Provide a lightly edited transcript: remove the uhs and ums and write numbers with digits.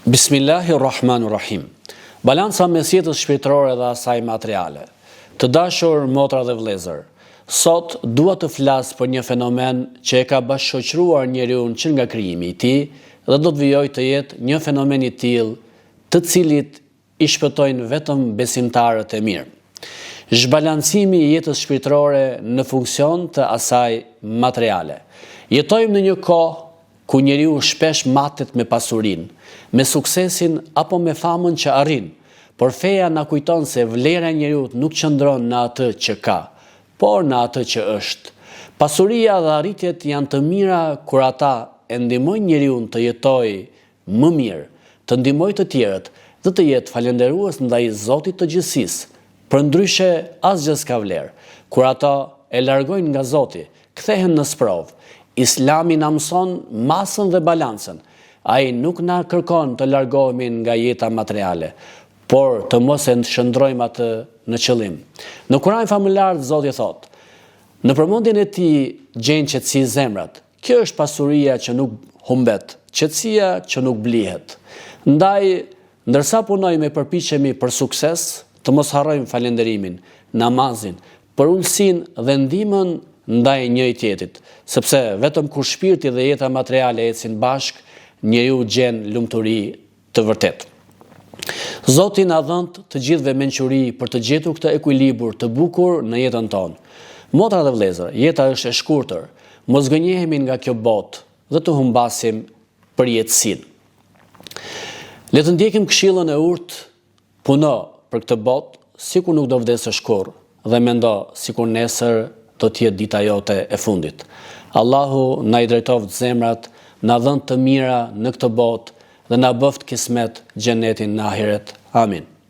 Bismillahirrahmanirrahim. Balanca mes jetës shpirtërore dhe asaj materiale. Të dashur motra dhe vëllezër, sot dua të flas për një fenomen që e ka bashkëshoqëruar njeriu që nga krijimi i tij dhe do të vijoj të jetë një fenomen i tillë, të cilit i shpëtojnë vetëm besimtarët e mirë. Zhbalancimi i jetës shpirtërore në funksion të asaj materiale. Jetojmë në një kohë ku njeriu shpesh matet me pasurinë, me suksesin apo me famën që arrin, por feja na kujton se vlera e njeriu nuk qëndron në atë që ka, por në atë që është. Pasuria dhe arritjet janë të mira kur ata e ndihmojnë njeriu të jetojë më mirë, të ndihmojë të tjerët dhe të jetë falënderues ndaj Zotit të gjithësisë. Përndryshe asgjë s'ka vlerë. Kur ata e largojnë nga Zoti, kthehen në sprovë. Islami na mëson masën dhe balancën. Ai nuk na kërkon të largohemi nga jeta materiale, por të mos e shndrojmë atë në qëllim. Në Kur'an famullar Zoti thotë: "Në përmendjen e tij gjejnë qetësi zemrat. Kjo është pasuria që nuk humbet, qetësia që nuk blihet." Ndaj, ndërsa punojmë e përpiqemi për sukses, të mos harrojmë falënderimin, namazin, për ulësinë dhe ndihmën ndaj njëri tjetrit, sepse vetëm kur shpirti dhe jeta materiale ecin bashk, njeriu gjen lumturi të vërtetë. Zoti na dhënë të gjithëve mençuri për të gjetur këtë ekuilibër të bukur në jetën tonë. Motra dhe vëllezër, jeta është e shkurtër. Mos gënjehemi nga kjo botë dhe të humbasim përjetësinë. Le të ndjekim këshillën e urtë: puno për këtë botë sikur nuk do vdesësh kurrë dhe mendo sikur nesër do të jetë dita jote e fundit. Allahu na i drejtoft zemrat, na dhënë të mira në këtë botë dhe na bëft kismet xhenetin në ahiret. Amin.